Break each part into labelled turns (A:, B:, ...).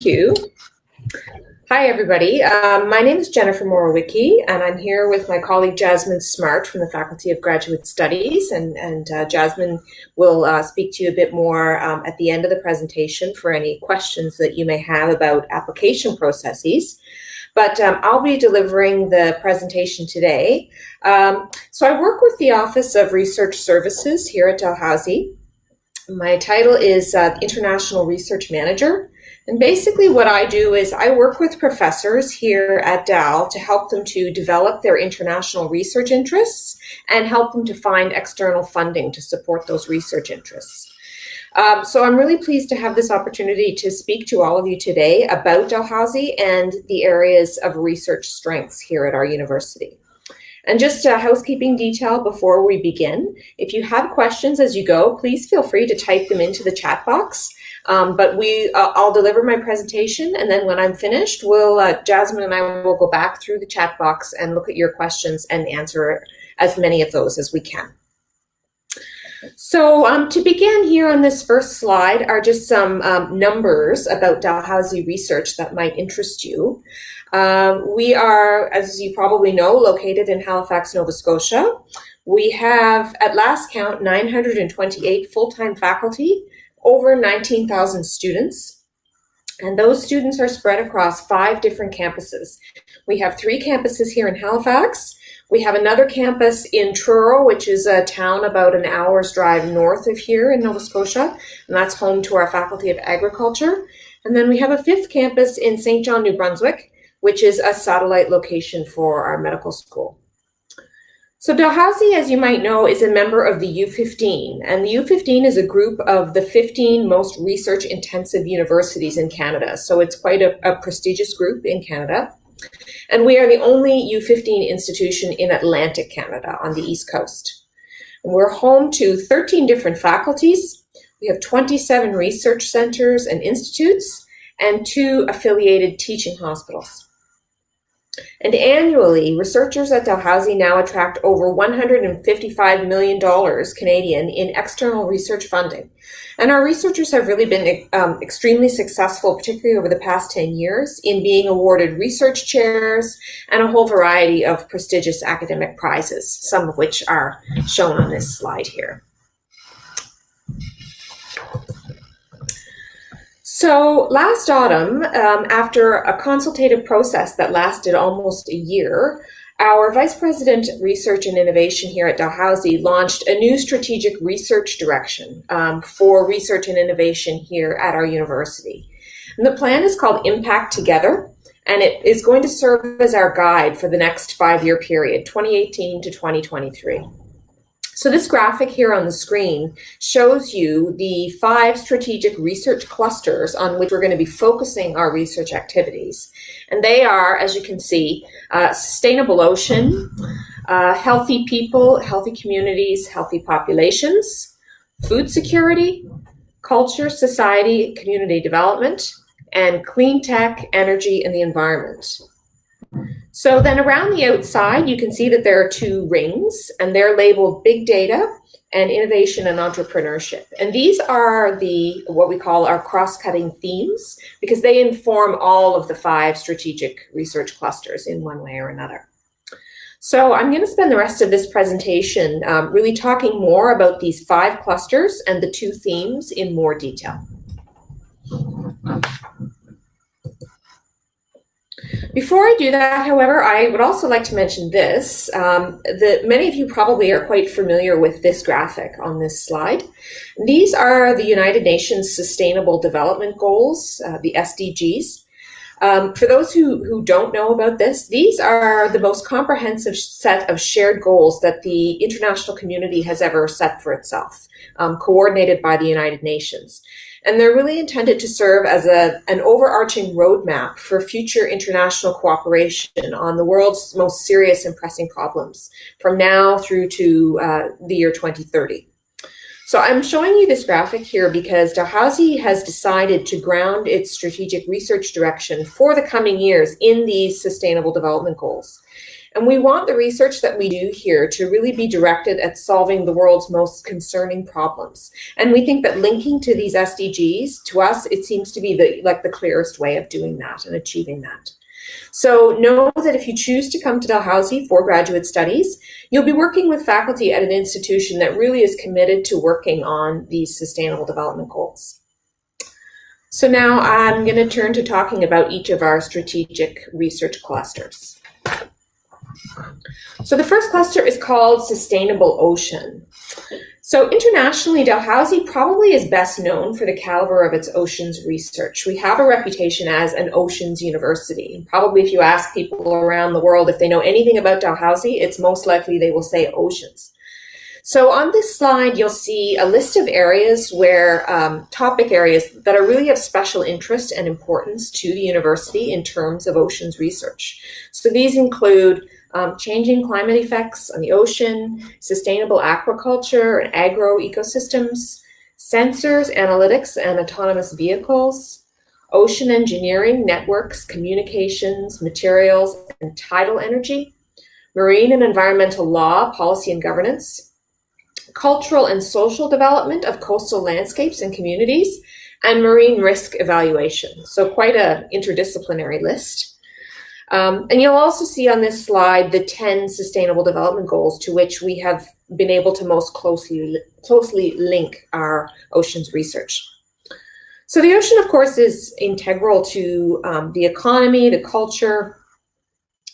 A: you. Hi, everybody. My name is Jennifer Morowicki, and I'm here with my colleague Jasmine Smart from the Faculty of Graduate Studies. And Jasmine will speak to you a bit more at the end of the presentation for any questions that you may have about application processes. But I'll be delivering the presentation today. So I work with the Office of Research Services here at Dalhousie. My title is International Research Manager. And basically what I do is I work with professors here at Dal to help them to develop their international research interests and help them to find external funding to support those research interests. So I'm really pleased to have this opportunity to speak to all of you today about Dalhousie and the areas of research strengths here at our university. And just a housekeeping detail before we begin, if you have questions as you go, please feel free to type them into the chat box. But I'll deliver my presentation, and then when I'm finished, Jasmine and I will go back through the chat box and look at your questions and answer as many of those as we can. So to begin here on this first slide are just some numbers about Dalhousie Research that might interest you. We are, as you probably know, located in Halifax, Nova Scotia. We have, at last count, 928 full-time faculty, over 19,000 students, and those students are spread across 5 different campuses. We have 3 campuses here in Halifax. We have another campus in Truro, which is a town about an hour's drive north of here in Nova Scotia, and that's home to our Faculty of Agriculture. And then we have a 5th campus in St. John, New Brunswick, which is a satellite location for our medical school. So Dalhousie, as you might know, is a member of the U15, and the U15 is a group of the 15 most research-intensive universities in Canada. So it's quite a prestigious group in Canada. And we are the only U15 institution in Atlantic Canada on the East Coast. And we're home to 13 different faculties. We have 27 research centers and institutes, and 2 affiliated teaching hospitals. And annually, researchers at Dalhousie now attract over $155 million Canadian in external research funding. And our researchers have really been extremely successful, particularly over the past 10 years, in being awarded research chairs and a whole variety of prestigious academic prizes, some of which are shown on this slide here. So last autumn, after a consultative process that lasted almost a year, our Vice President Research and Innovation here at Dalhousie launched a new strategic research direction for research and innovation here at our university. And the plan is called Impact Together, and it is going to serve as our guide for the next 5-year period, 2018 to 2023. So this graphic here on the screen shows you the 5 strategic research clusters on which we're going to be focusing our research activities. And they are, as you can see, sustainable ocean, healthy people, healthy communities, healthy populations, food security, culture, society, community development, and clean tech, energy, and the environment. So then around the outside, you can see that there are 2 rings, and they're labeled Big Data and Innovation and Entrepreneurship. And these are what we call our cross-cutting themes, because they inform all of the 5 strategic research clusters in one way or another. So I'm going to spend the rest of this presentation really talking more about these 5 clusters and the 2 themes in more detail. Before I do that, however, I would also like to mention this, that many of you probably are quite familiar with this graphic on this slide. These are the United Nations Sustainable Development Goals, the SDGs. For those who don't know about this, these are the most comprehensive set of shared goals that the international community has ever set for itself, coordinated by the United Nations. And they're really intended to serve as an overarching roadmap for future international cooperation on the world's most serious and pressing problems from now through to the year 2030. So I'm showing you this graphic here because Dalhousie has decided to ground its strategic research direction for the coming years in these Sustainable Development Goals. And we want the research that we do here to really be directed at solving the world's most concerning problems. And we think that linking to these SDGs, to us, it seems to be the clearest way of doing that and achieving that. So know that if you choose to come to Dalhousie for graduate studies, you'll be working with faculty at an institution that really is committed to working on these sustainable development goals. So now I'm going to turn to talking about each of our strategic research clusters. So the first cluster is called Sustainable Ocean. So internationally, Dalhousie probably is best known for the caliber of its oceans research. We have a reputation as an oceans university. Probably if you ask people around the world if they know anything about Dalhousie, it's most likely they will say oceans. So on this slide, you'll see a list of areas where, topic areas that are really of special interest and importance to the university in terms of oceans research. So these include changing climate effects on the ocean, sustainable aquaculture and agro-ecosystems, sensors, analytics, and autonomous vehicles, ocean engineering, networks, communications, materials, and tidal energy, marine and environmental law, policy and governance, cultural and social development of coastal landscapes and communities, and marine risk evaluation. So quite an interdisciplinary list. And you'll also see on this slide the 10 sustainable development goals to which we have been able to most closely link our oceans research. So the ocean, of course, is integral to the economy, the culture,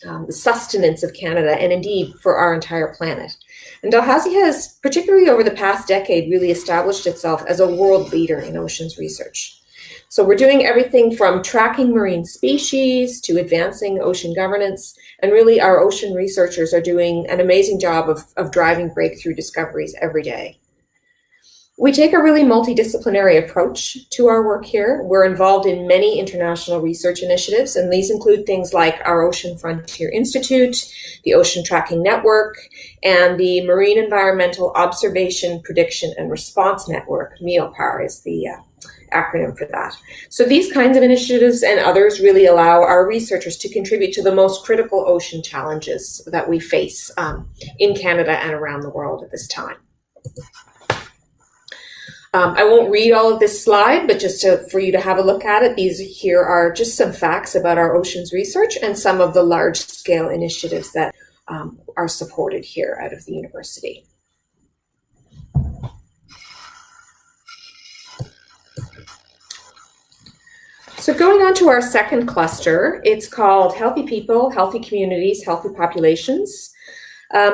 A: the sustenance of Canada, and indeed for our entire planet. And Dalhousie has, particularly over the past decade, really established itself as a world leader in oceans research. So we're doing everything from tracking marine species to advancing ocean governance, and really our ocean researchers are doing an amazing job of driving breakthrough discoveries every day. We take a really multidisciplinary approach to our work here. We're involved in many international research initiatives, and these include things like our Ocean Frontier Institute, the Ocean Tracking Network, and the Marine Environmental Observation, Prediction, and Response Network. MEOPAR is the acronym for that. So these kinds of initiatives and others really allow our researchers to contribute to the most critical ocean challenges that we face in Canada and around the world at this time. I won't read all of this slide, but just for you to have a look at it, these here are just some facts about our oceans research and some of the large-scale initiatives that are supported here out of the university. So going on to our second cluster, it's called Healthy People, Healthy Communities, Healthy Populations.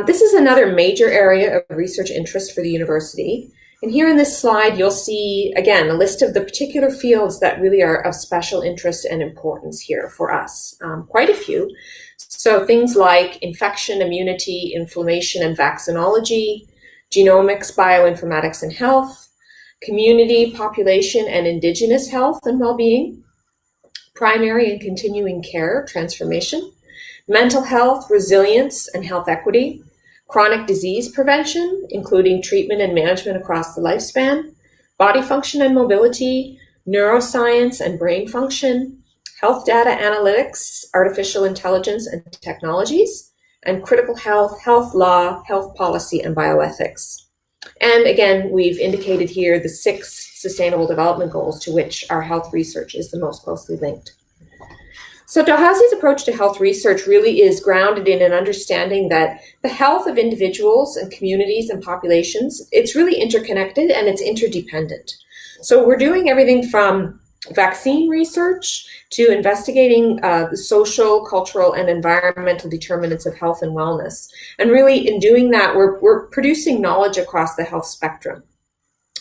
A: This is another major area of research interest for the university. And here in this slide, you'll see, again, a list of the particular fields that really are of special interest and importance here for us. Quite a few. So things like infection, immunity, inflammation, and vaccinology, genomics, bioinformatics, and health, community, population, and Indigenous health and well-being, primary and continuing care, transformation, mental health, resilience, and health equity, chronic disease prevention, including treatment and management across the lifespan, body function and mobility, neuroscience and brain function, health data analytics, artificial intelligence and technologies, and critical health, health law, health policy, and bioethics. And again, we've indicated here the 6 sustainable development goals to which our health research is the most closely linked. So Dalhousie's approach to health research really is grounded in an understanding that the health of individuals and communities and populations, it's really interconnected and it's interdependent. So we're doing everything from vaccine research to investigating the social, cultural, and environmental determinants of health and wellness. And really in doing that, we're producing knowledge across the health spectrum.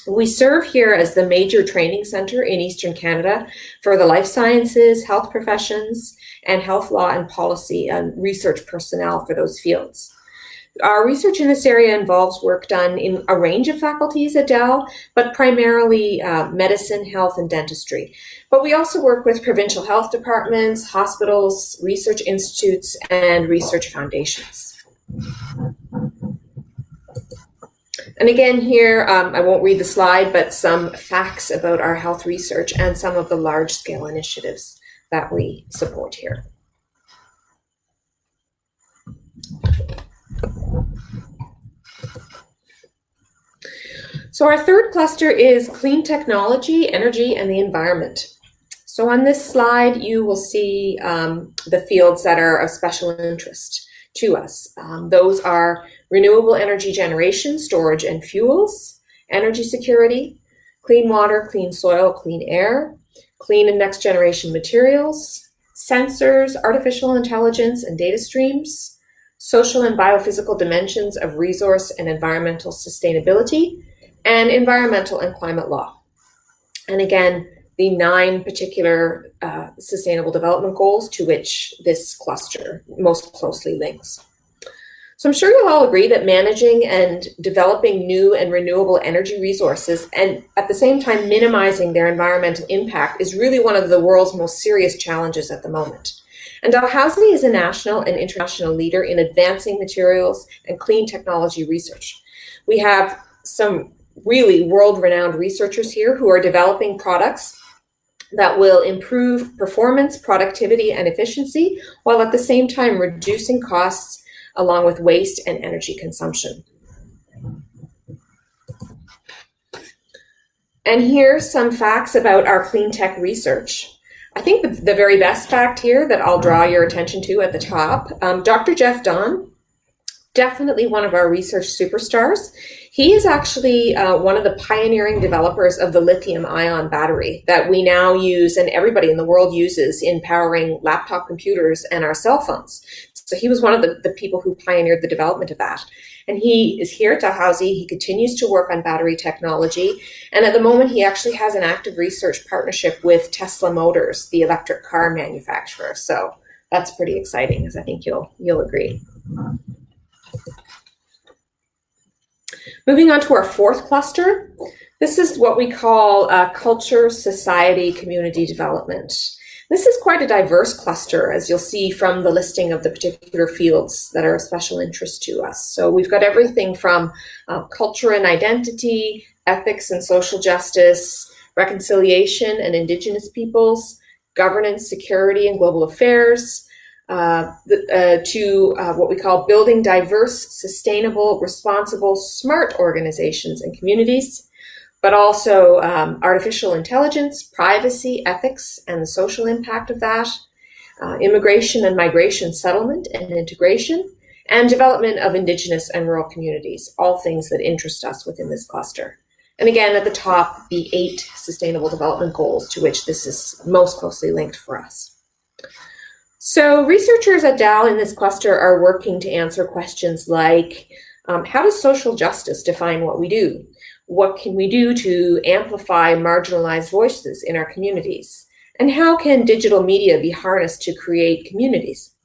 A: We serve here as the major training center in Eastern Canada for the life sciences, health professions, and health law and policy and research personnel for those fields. Our research in this area involves work done in a range of faculties at Dal, but primarily medicine, health, and dentistry. But we also work with provincial health departments, hospitals, research institutes, and research foundations. And again here, I won't read the slide, but some facts about our health research and some of the large-scale initiatives that we support here. So our third cluster is clean technology, energy, and the environment. So on this slide, you will see the fields that are of special interest to us. Those are renewable energy generation, storage and fuels, energy security, clean water, clean soil, clean air, clean and next generation materials, sensors, artificial intelligence and data streams, social and biophysical dimensions of resource and environmental sustainability, and environmental and climate law. And again, the 9 particular sustainable development goals to which this cluster most closely links. So I'm sure you'll all agree that managing and developing new and renewable energy resources and at the same time minimizing their environmental impact is really one of the world's most serious challenges at the moment. And Dalhousie is a national and international leader in advancing materials and clean technology research. We have some really world-renowned researchers here who are developing products that will improve performance, productivity, and efficiency, while at the same time reducing costs along with waste and energy consumption. And here's some facts about our clean tech research. I think the very best fact here that I'll draw your attention to at the top, Dr. Jeff Don, definitely one of our research superstars. He is actually one of the pioneering developers of the lithium-ion battery that we now use and everybody in the world uses in powering laptop computers and our cell phones. So he was one of the people who pioneered the development of that. And he is here at Dalhousie. He continues to work on battery technology. And at the moment, he actually has an active research partnership with Tesla Motors, the electric car manufacturer. So that's pretty exciting, as I think you'll agree. Moving on to our fourth cluster, this is what we call culture, society, community development. This is quite a diverse cluster, as you'll see from the listing of the particular fields that are of special interest to us. So we've got everything from culture and identity, ethics and social justice, reconciliation and Indigenous peoples, governance, security, and global affairs, to what we call building diverse, sustainable, responsible, smart organizations and communities, but also artificial intelligence, privacy, ethics, and the social impact of that, immigration and migration settlement and integration, and development of Indigenous and rural communities, all things that interest us within this cluster. And again, at the top, the 8 sustainable development goals to which this is most closely linked for us. So researchers at DAL in this cluster are working to answer questions like, how does social justice define what we do? What can we do to amplify marginalized voices in our communities? And how can digital media be harnessed to create communities?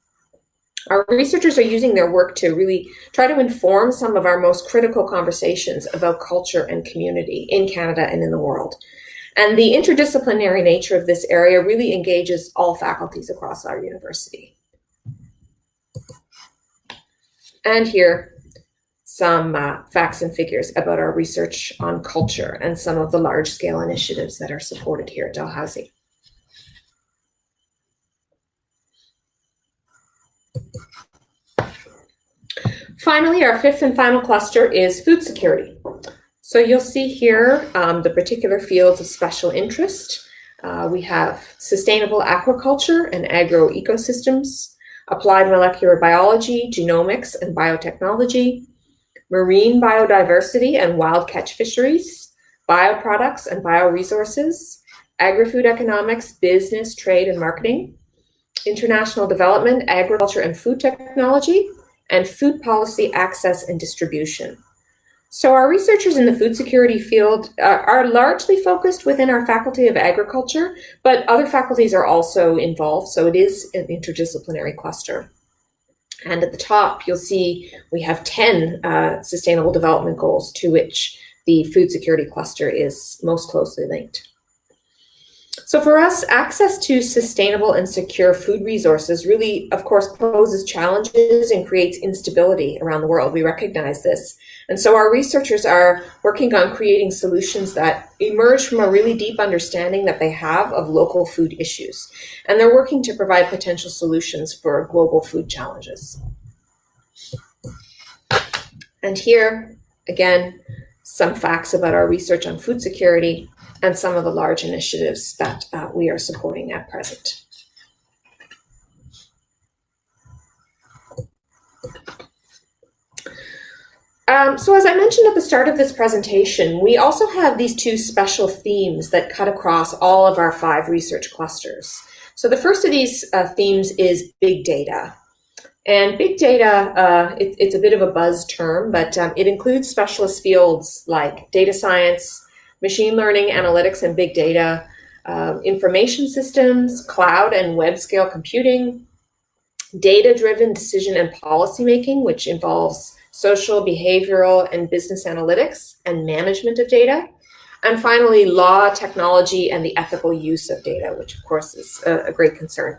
A: Our researchers are using their work to really try to inform some of our most critical conversations about culture and community in Canada and in the world. And the interdisciplinary nature of this area really engages all faculties across our university. And here, some facts and figures about our research on culture and some of the large-scale initiatives that are supported here at Dalhousie. Finally, our fifth and final cluster is food security. So you'll see here the particular fields of special interest. We have sustainable aquaculture and agroecosystems, applied molecular biology, genomics and biotechnology, marine biodiversity and wild catch fisheries, bioproducts and bioresources, agri-food economics, business, trade and marketing, international development, agriculture and food technology, and food policy access and distribution. So our researchers in the food security field are largely focused within our Faculty of Agriculture, but other faculties are also involved, so it is an interdisciplinary cluster. And at the top, you'll see we have 10 sustainable development goals to which the food security cluster is most closely linked. So for us, access to sustainable and secure food resources really, of course, poses challenges and creates instability around the world. We recognize this. And so our researchers are working on creating solutions that emerge from a really deep understanding that they have of local food issues. And they're working to provide potential solutions for global food challenges. And here, again, some facts about our research on food security and some of the large initiatives that we are supporting at present. So as I mentioned at the start of this presentation, we also have these two special themes that cut across all of our 5 research clusters. So the first of these themes is big data. And big data, it's a bit of a buzz term, but it includes specialist fields like data science, machine learning, analytics, and big data, information systems, cloud and web scale computing, data-driven decision and policymaking, which involves social, behavioral, and business analytics and management of data. And finally, law, technology, and the ethical use of data, which of course is a great concern.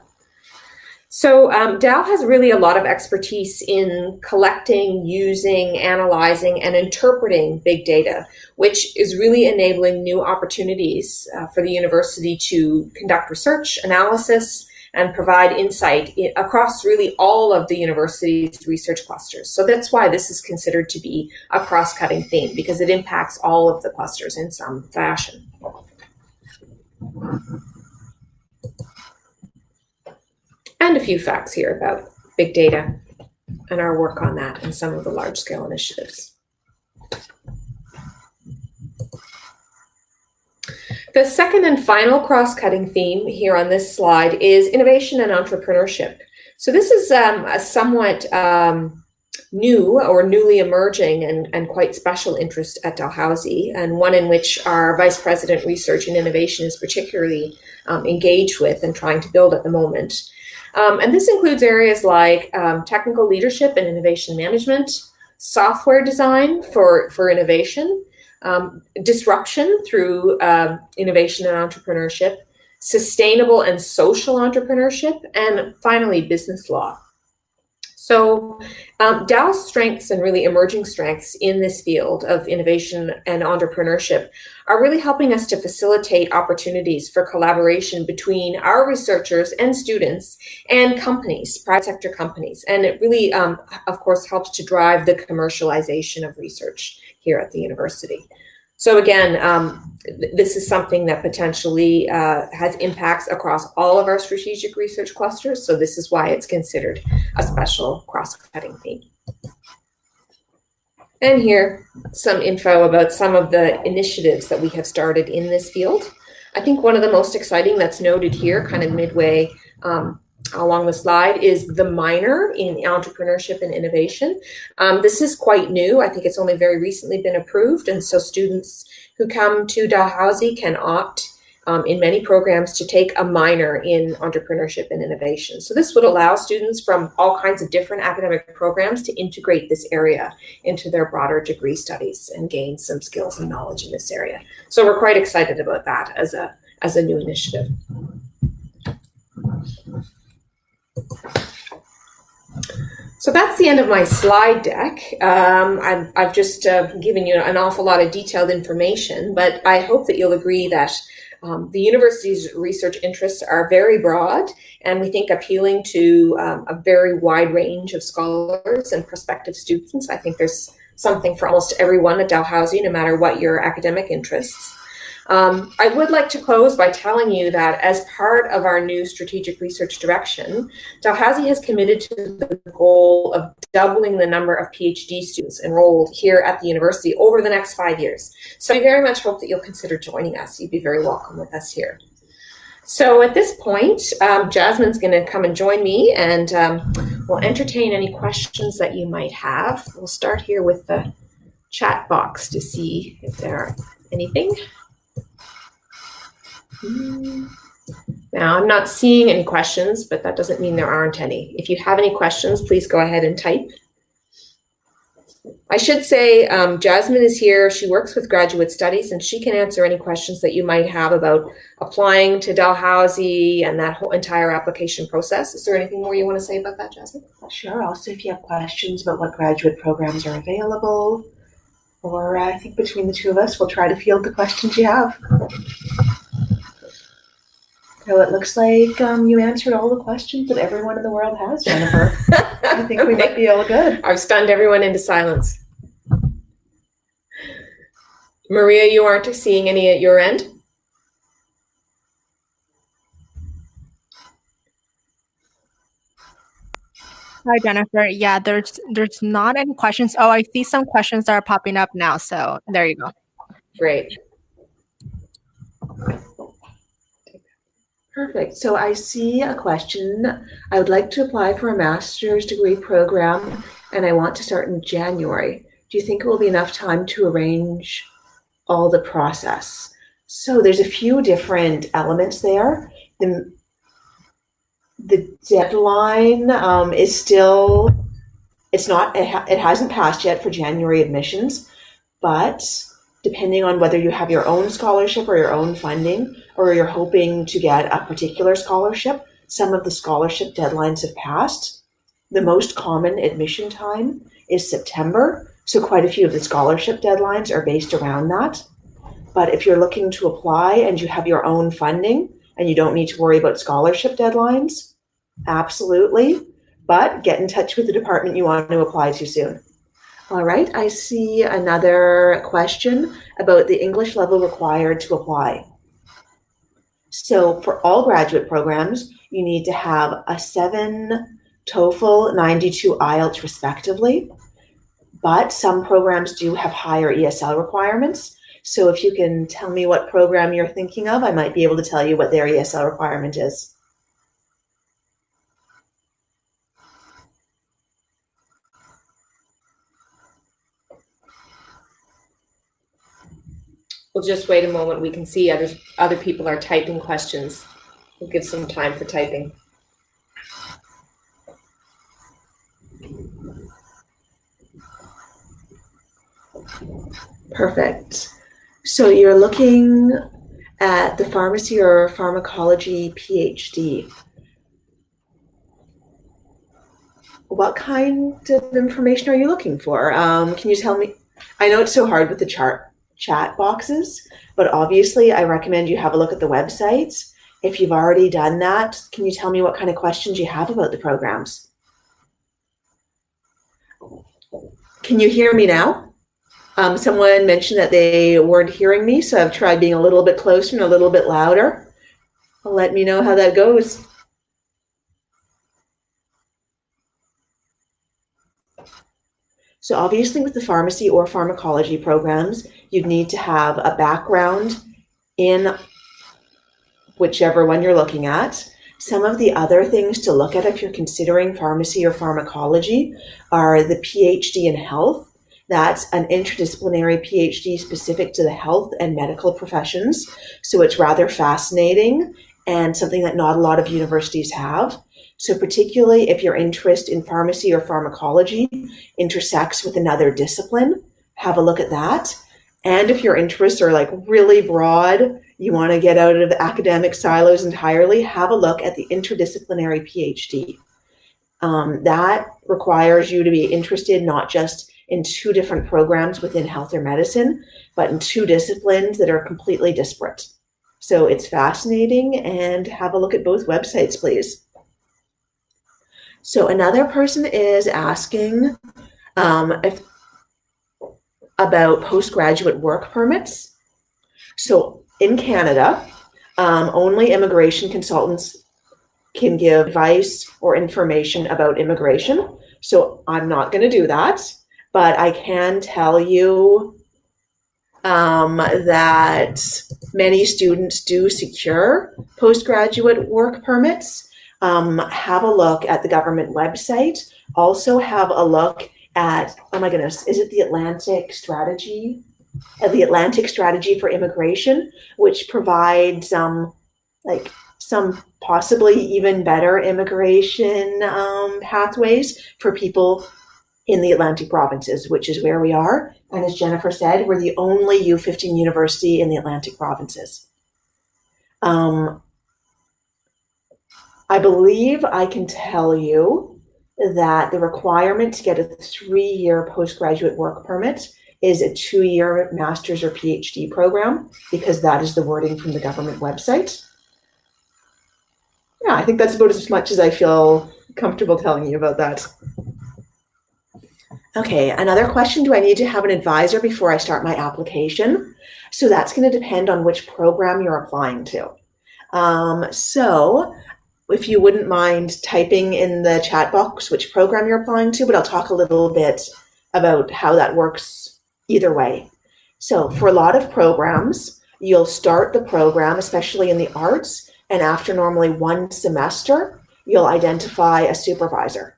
A: So Dal has really a lot of expertise in collecting, using, analyzing, and interpreting big data, which is really enabling new opportunities for the university to conduct research, analysis, and provide insight across really all of the university's research clusters. So that's why this is considered to be a cross-cutting theme, because it impacts all of the clusters in some fashion. And a few facts here about big data and our work on that and some of the large-scale initiatives. The second and final cross-cutting theme here on this slide is innovation and entrepreneurship. So this is a somewhat new or newly emerging and quite special interest at Dalhousie, and one in which our Vice President Research and Innovation is particularly engaged with and trying to build at the moment. And this includes areas like technical leadership and innovation management, software design for innovation, disruption through innovation and entrepreneurship, sustainable and social entrepreneurship, and finally, business law. So Dal's strengths and really emerging strengths in this field of innovation and entrepreneurship are really helping us to facilitate opportunities for collaboration between our researchers and students and companies, private sector companies. And it really, of course, helps to drive the commercialization of research here at the university. So again, this is something that potentially has impacts across all of our strategic research clusters. So this is why it's considered a special cross-cutting theme. And here, some info about some of the initiatives that we have started in this field. I think one of the most exciting that's noted here, kind of midway along the slide, is the minor in entrepreneurship and innovation. This is quite new. I think it's only very recently been approved, and so students who come to Dalhousie can opt in many programs to take a minor in entrepreneurship and innovation. So this would allow students from all kinds of different academic programs to integrate this area into their broader degree studies and gain some skills and knowledge in this area. So we're quite excited about that as a new initiative. So that's the end of my slide deck. I've just given you an awful lot of detailed information, but I hope that you'll agree that the university's research interests are very broad and we think appealing to a very wide range of scholars and prospective students. I think there's something for almost everyone at Dalhousie, no matter what your academic interests. I would like to close by telling you that as part of our new strategic research direction, Dalhousie has committed to the goal of doubling the number of PhD students enrolled here at the university over the next 5 years. So I very much hope that you'll consider joining us. You'd be very welcome with us here. So at this point, Jasmine's going to come and join me, and we'll entertain any questions that you might have. We'll start here with the chat box to see if there are anything. Now, I'm not seeing any questions, but that doesn't mean there aren't any. If you have any questions, please go ahead and type. I should say Jasmine is here. She works with graduate studies, and she can answer any questions that you might have about applying to Dalhousie and that whole entire application process. Is there anything more you want to say about that, Jasmine?
B: Sure. Also, if you have questions about what graduate programs are available, or I think between the two of us, we'll try to field the questions you have. So it looks like you answered all the questions that everyone in the world has, Jennifer. I think we might be all good.
A: I've stunned everyone into silence. Maria, you aren't seeing any at your end?
C: Hi, Jennifer. Yeah, there's not any questions. Oh, I see some questions that are popping up now. So there you go.
A: Great.
B: Perfect. So I see a question. I would like to apply for a master's degree program and I want to start in January. Do you think it will be enough time to arrange all the process? So there's a few different elements there. The deadline is still, it hasn't passed yet for January admissions, but depending on whether you have your own scholarship or your own funding, or you're hoping to get a particular scholarship, some of the scholarship deadlines have passed. The most common admission time is September, so quite a few of the scholarship deadlines are based around that. But if you're looking to apply and you have your own funding and you don't need to worry about scholarship deadlines, absolutely. But get in touch with the department you want to apply to soon. All right, I see another question about the English level required to apply. So for all graduate programs, you need to have a 7 TOEFL, 92 IELTS respectively, but some programs do have higher ESL requirements. So if you can tell me what program you're thinking of, I might be able to tell you what their ESL requirement is.
A: We'll just wait a moment. We can see other people are typing questions. We'll give some time for typing.
B: Perfect. So you're looking at the pharmacy or pharmacology PhD. What kind of information are you looking for? Can you tell me? I know it's so hard with the chat boxes, but obviously I recommend you have a look at the websites. If you've already done that, can you tell me what kind of questions you have about the programs? Can you hear me now? Someone mentioned that they weren't hearing me, so I've tried being a little bit closer and a little bit louder. Let me know how that goes. So obviously with the pharmacy or pharmacology programs, you'd need to have a background in whichever one you're looking at. Some of the other things to look at if you're considering pharmacy or pharmacology are the PhD in health. That's an interdisciplinary PhD specific to the health and medical professions. So it's rather fascinating and something that not a lot of universities have. So particularly if your interest in pharmacy or pharmacology intersects with another discipline, have a look at that. And if your interests are like really broad, you want to get out of the academic silos entirely, have a look at the interdisciplinary PhD. That requires you to be interested not just in 2 different programs within health or medicine, but in 2 disciplines that are completely disparate. So it's fascinating, and have a look at both websites, please. So another person is asking about postgraduate work permits. So in Canada, only immigration consultants can give advice or information about immigration. So I'm not going to do that, but I can tell you that many students do secure postgraduate work permits. Have a look at the government website. Also have a look at, oh my goodness, is it the Atlantic Strategy? The Atlantic Strategy for Immigration, which provides some possibly even better immigration pathways for people in the Atlantic provinces, which is where we are. And as Jennifer said, we're the only U15 university in the Atlantic provinces. I believe I can tell you that the requirement to get a 3-year postgraduate work permit is a 2-year master's or PhD program, because that is the wording from the government website. Yeah, I think that's about as much as I feel comfortable telling you about that. Okay, another question, do I need to have an advisor before I start my application? So that's going to depend on which program you're applying to. So if you wouldn't mind typing in the chat box which program you're applying to, but I'll talk a little bit about how that works either way. So for a lot of programs, you'll start the program, especially in the arts, and after normally 1 semester, you'll identify a supervisor.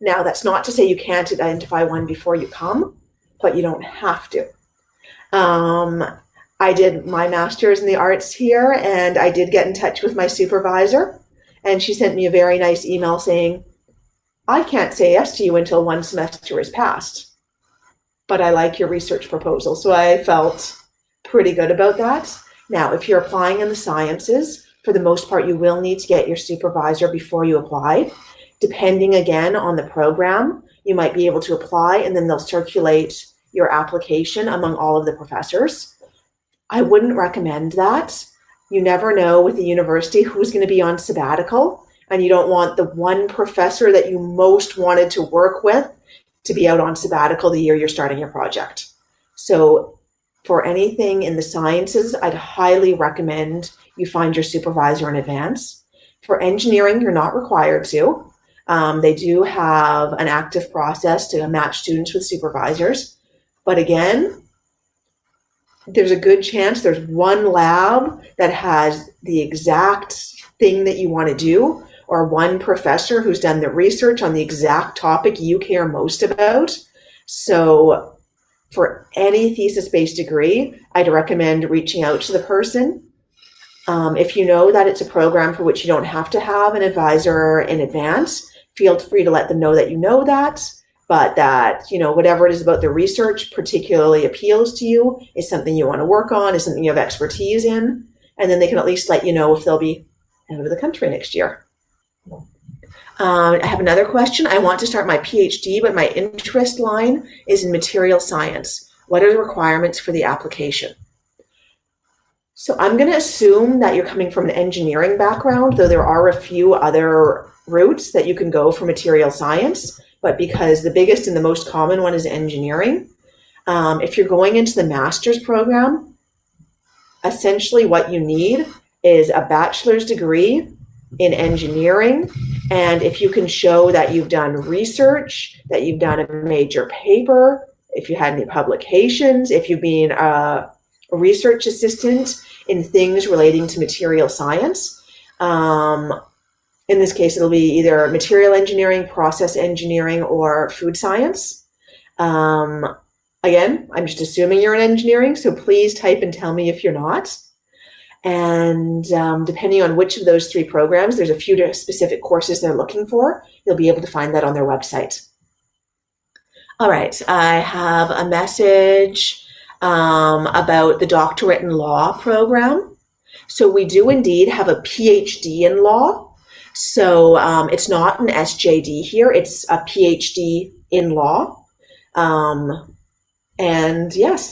B: Now, that's not to say you can't identify one before you come, but you don't have to. I did my master's in the arts here, and I did get in touch with my supervisor, and she sent me a very nice email saying, I can't say yes to you until 1 semester is passed, but I like your research proposal. So I felt pretty good about that. Now, if you're applying in the sciences, for the most part, you will need to get your supervisor before you apply. Depending again on the program, you might be able to apply and then they'll circulate your application among all of the professors. I wouldn't recommend that. You never know with the university who's going to be on sabbatical, and you don't want the one professor that you most wanted to work with to be out on sabbatical the year you're starting your project. So for anything in the sciences, I'd highly recommend you find your supervisor in advance. For engineering, you're not required to. They do have an active process to match students with supervisors. But again, there's a good chance there's one lab that has the exact thing that you want to do, or one professor who's done the research on the exact topic you care most about. So for any thesis-based degree, I'd recommend reaching out to the person. If you know that it's a program for which you don't have to have an advisor in advance, feel free to let them know that you know that, but that, whatever it is about the research particularly appeals to you, is something you want to work on, is something you have expertise in, and then they can at least let you know if they'll be out of the country next year. I have another question. I want to start my PhD, but my interest line is in material science. What are the requirements for the application? So I'm going to assume that you're coming from an engineering background, though there are a few other routes that you can go for material science, but because the biggest and the most common one is engineering. If you're going into the master's program, essentially what you need is a bachelor's degree in engineering, and if you can show that you've done research, that you've done a major paper, if you had any publications, if you've been a research assistant in things relating to material science. In this case, it'll be either material engineering, process engineering, or food science. Again, I'm just assuming you're in engineering, so please type and tell me if you're not. And depending on which of those 3 programs, there's a few specific courses they're looking for. You'll be able to find that on their website. All right, I have a message about the Doctorate and Law Program. So we do indeed have a PhD in law. So it's not an SJD here, it's a PhD in law. And yes,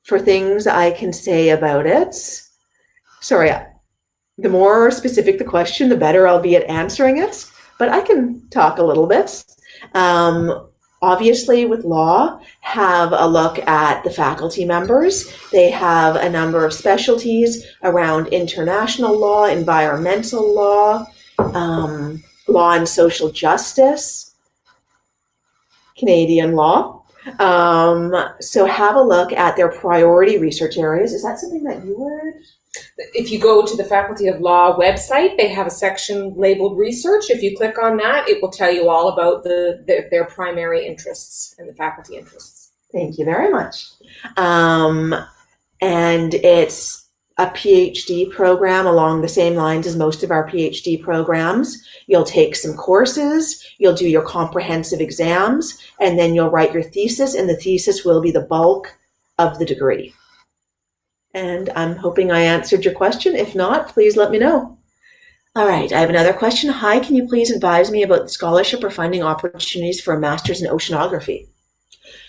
B: for things I can say about it, sorry, the more specific the question, the better I'll be at answering it, but I can talk a little bit. Obviously, with law, have a look at the faculty members. They have a number of specialties around international law, environmental law, law and social justice, Canadian law. So have a look at their priority research areas. Is that something that you would?
A: If you go to the Faculty of Law website, they have a section labeled research. If you click on that, it will tell you all about their primary interests and the faculty interests.
B: Thank you very much. And it's a PhD program along the same lines as most of our PhD programs. You'll take some courses, you'll do your comprehensive exams, and then you'll write your thesis, and the thesis will be the bulk of the degree. And I'm hoping I answered your question. If not, please let me know. All right, I have another question. Hi, can you please advise me about the scholarship or funding opportunities for a master's in oceanography?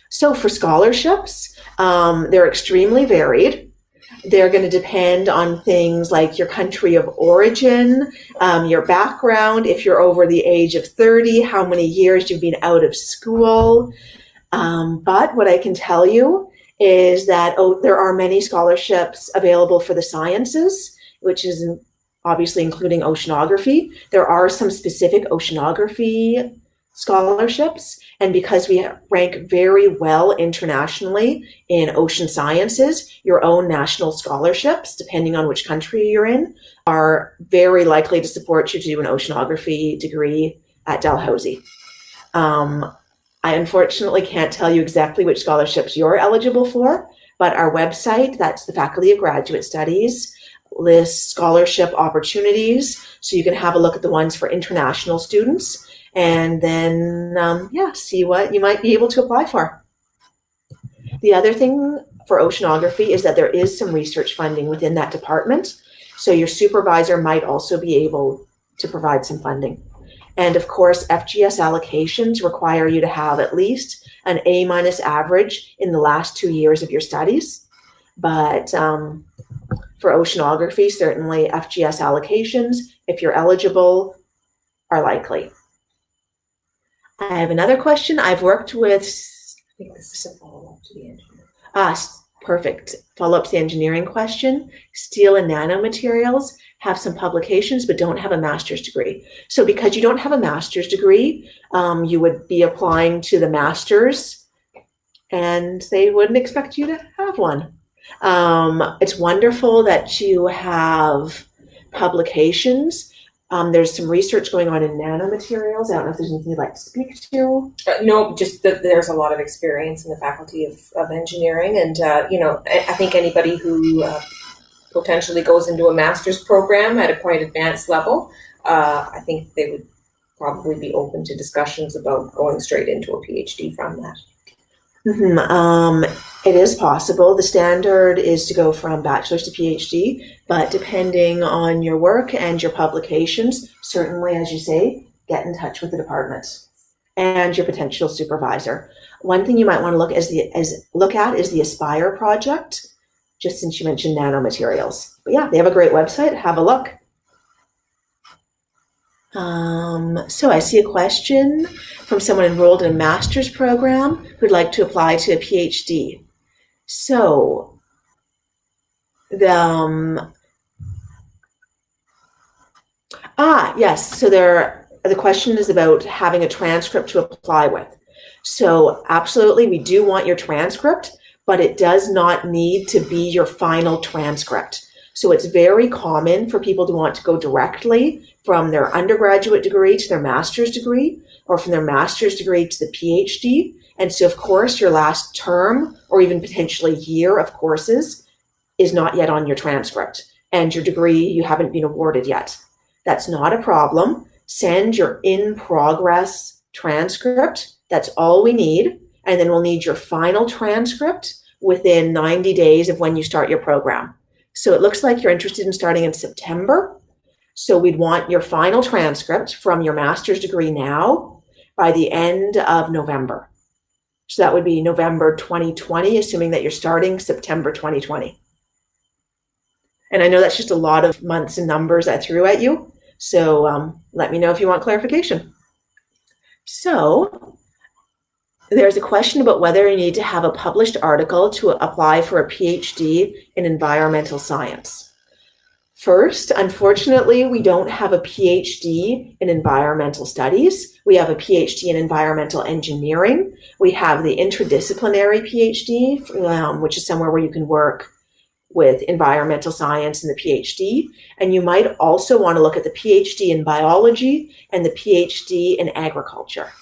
B: So for scholarships, they're extremely varied. They're going to depend on things like your country of origin, your background, if you're over the age of 30, how many years you've been out of school. But what I can tell you is that there are many scholarships available for the sciences, which is obviously including oceanography. There are some specific oceanography scholarships, and because we rank very well internationally in ocean sciences, your own national scholarships, depending on which country you're in, are very likely to support you to do an oceanography degree at Dalhousie. I unfortunately can't tell you exactly which scholarships you're eligible for, but our website, that's the Faculty of Graduate Studies, lists scholarship opportunities, so you can have a look at the ones for international students, and then see what you might be able to apply for. The other thing for oceanography is that there is some research funding within that department, so your supervisor might also be able to provide some funding. And of course, FGS allocations require you to have at least an A- average in the last 2 years of your studies. But for oceanography, certainly FGS allocations, if you're eligible, are likely. I have another question. I've worked with...
A: I think this is a follow-up to the engineering.
B: Perfect. Follow-up to the engineering question. Steel and nanomaterials have some publications but don't have a master's degree. So because you don't have a master's degree, you would be applying to the master's and they wouldn't expect you to have one. It's wonderful that you have publications. There's some research going on in nanomaterials. I don't know if there's anything you'd like to speak to.
A: No, just that there's a lot of experience in the Faculty of Engineering, and I think anybody who potentially goes into a master's program at a quite advanced level, I think they would probably be open to discussions about going straight into a PhD from that.
B: It is possible. The standard is to go from bachelor's to PhD, but depending on your work and your publications, certainly, as you say, get in touch with the department and your potential supervisor. One thing you might want to look at is the Aspire project, just since you mentioned nanomaterials. But yeah, they have a great website. Have a look. So I see a question from someone enrolled in a master's program who'd like to apply to a PhD. So yes. So the question is about having a transcript to apply with. So absolutely, we do want your transcript, but it does not need to be your final transcript. So it's very common for people to want to go directly from their undergraduate degree to their master's degree, or from their master's degree to the PhD. And so, of course, your last term or even potentially year of courses is not yet on your transcript, and your degree you haven't been awarded yet. That's not a problem. Send your in-progress transcript. That's all we need. And then we'll need your final transcript within 90 days of when you start your program. So it looks like you're interested in starting in September. So we'd want your final transcript from your master's degree now by the end of November. So that would be November 2020, assuming that you're starting September 2020. And I know that's just a lot of months and numbers I threw at you. So let me know if you want clarification. So there's a question about whether you need to have a published article to apply for a PhD in environmental science. First, unfortunately, we don't have a PhD in environmental studies. We have a PhD in environmental engineering. We have the interdisciplinary PhD, which is somewhere where you can work with environmental science and the PhD. And you might also want to look at the PhD in biology and the PhD in agriculture.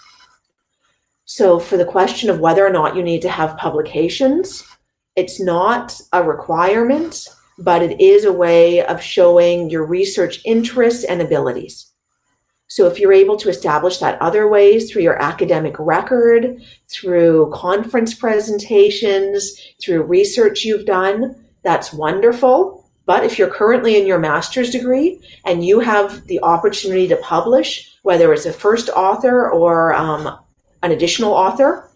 B: So for the question of whether or not you need to have publications, it's not a requirement, but it is a way of showing your research interests and abilities. So if you're able to establish that other ways through your academic record, through conference presentations, through research you've done, that's wonderful. But if you're currently in your master's degree and you have the opportunity to publish, whether it's a first author or an additional author,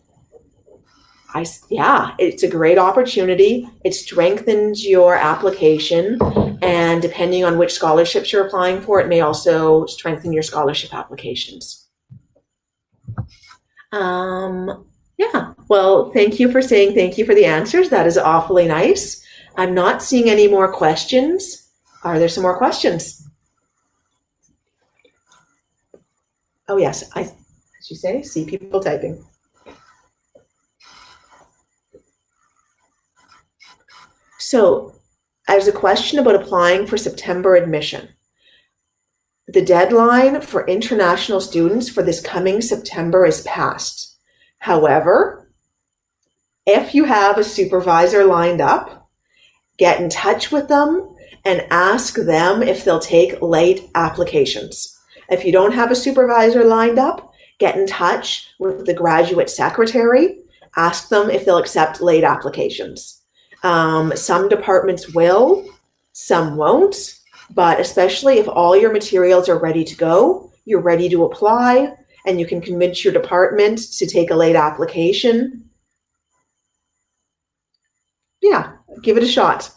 B: Yeah, it's a great opportunity. It strengthens your application, and depending on which scholarships you're applying for, it may also strengthen your scholarship applications. Yeah, well, thank you for the answers. That is awfully nice. I'm not seeing any more questions. Are there some more questions? Oh, yes, as you say, see people typing. So, as a question about applying for September admission, the deadline for international students for this coming September is passed. However, if you have a supervisor lined up, get in touch with them and ask them if they'll take late applications. If you don't have a supervisor lined up, get in touch with the graduate secretary, ask them if they'll accept late applications. Some departments will, some won't, but especially if all your materials are ready to go, you're ready to apply, and you can convince your department to take a late application, yeah, give it a shot.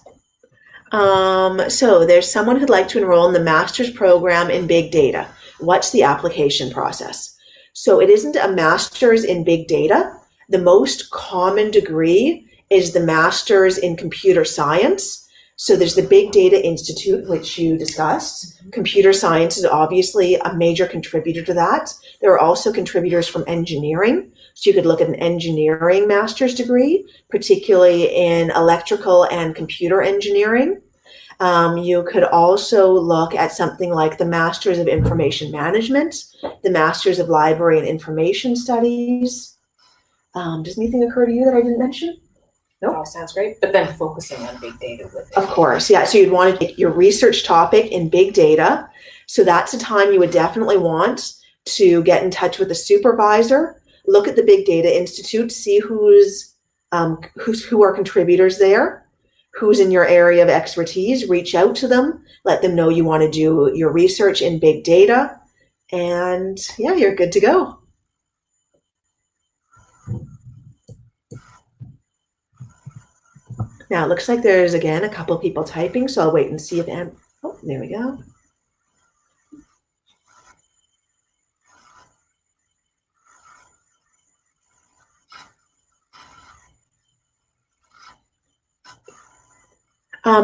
B: So there's someone who'd like to enroll in the master's program in big data. What's the application process? So it isn't a master's in big data. The most common degree is the master's in computer science. So there's the Big Data Institute, which you discussed. Computer science is obviously a major contributor to that. There are also contributors from engineering. So you could look at an engineering master's degree, particularly in electrical and computer engineering. You could also look at something like the Masters of Information Management, the Masters of Library and Information Studies. Does anything occur to you that I didn't mention?
D: Nope. All sounds great, but then focusing on big data with it.
B: Of course, yeah. So you'd want to take your research topic in big data. So that's a time you would definitely want to get in touch with a supervisor, look at the Big Data Institute, see who are contributors there, who's in your area of expertise, reach out to them, let them know you want to do your research in big data, and yeah, you're good to go. Now, it looks like there's, again, a couple of people typing, so I'll wait and see if oh, there we go.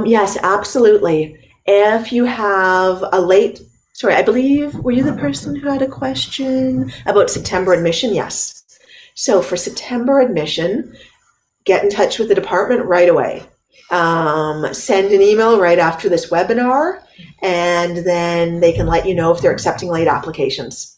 B: Yes, absolutely. If you have a late, sorry, I believe, were you the person who had a question about September admission? Yes. So for September admission, get in touch with the department right away. Send an email right after this webinar, and then they can let you know if they're accepting late applications.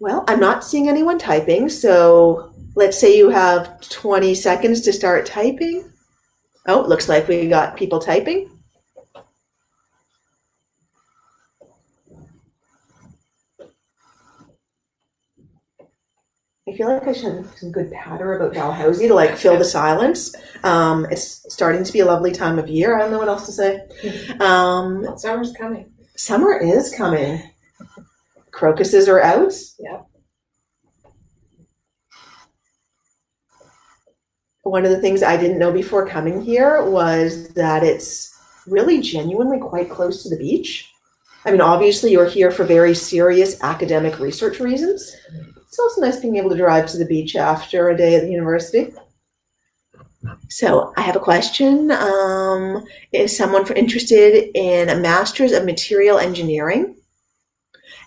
B: Well, I'm not seeing anyone typing, so let's say you have 20 seconds to start typing. Oh, looks like we got people typing. I feel like I should have some good patter about Dalhousie to like fill the silence. It's starting to be a lovely time of year. I don't know what else to say.
D: Summer's coming.
B: Summer is coming. Crocuses are out.
D: Yep.
B: One of the things I didn't know before coming here was that it's really genuinely quite close to the beach. I mean, obviously you're here for very serious academic research reasons. It's also nice being able to drive to the beach after a day at the university. So I have a question. Is someone interested in a master's of material engineering?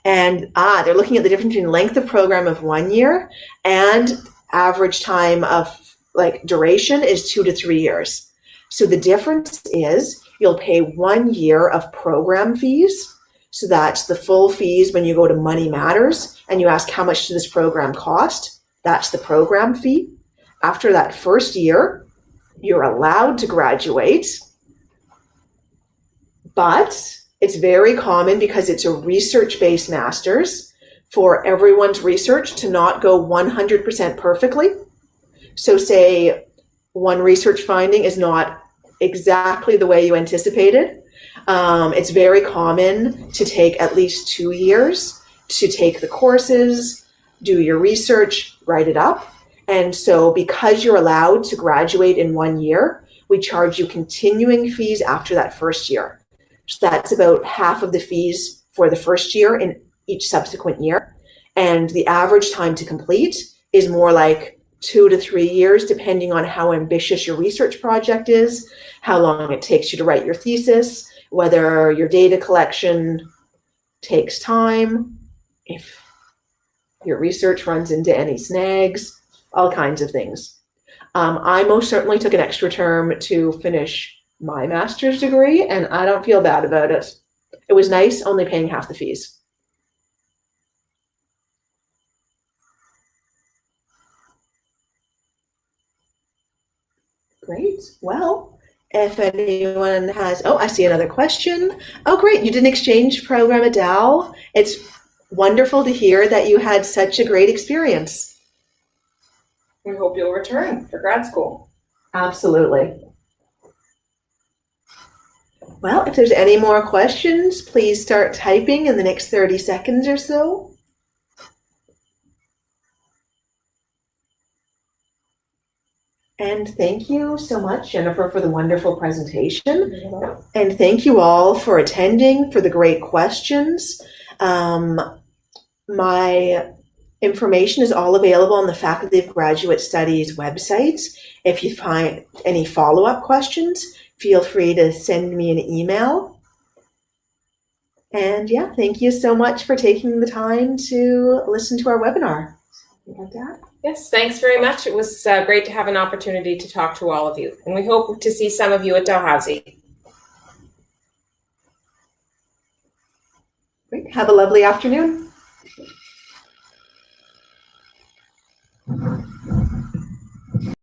B: And they're looking at the difference between length of program of 1 year and average time of duration is 2 to 3 years. So the difference is you'll pay 1 year of program fees. So that's the full fees when you go to Money Matters and you ask how much does this program cost? That's the program fee. After that first year, you're allowed to graduate, but it's very common because it's a research-based master's for everyone's research to not go 100% perfectly. So say one research finding is not exactly the way you anticipated. It's very common to take at least 2 years to take the courses, do your research, write it up. And so because you're allowed to graduate in 1 year, we charge you continuing fees after that first year. So that's about half of the fees for the first year in each subsequent year. And the average time to complete is more like 2 to 3 years, depending on how ambitious your research project is, how long it takes you to write your thesis, whether your data collection takes time, if your research runs into any snags, all kinds of things. I most certainly took an extra term to finish my master's degree, and I don't feel bad about it. It was nice only paying half the fees. Great. Well, if anyone has, oh, I see another question. Oh, great. You did an exchange program at Dal. It's wonderful to hear that you had such a great experience.
A: We hope you'll return for grad school.
B: Absolutely. Well, if there's any more questions, please start typing in the next 30 seconds or so. And thank you so much, Jennifer, for the wonderful presentation. And thank you all for attending, for the great questions. My information is all available on the Faculty of Graduate Studies website. If you find any follow-up questions, feel free to send me an email. And yeah, thank you so much for taking the time to listen to our webinar. Something like that.
A: Yes, thanks very much. It was great to have an opportunity to talk to all of you. And we hope to see some of you at Dalhousie.
B: Great. Have a lovely afternoon.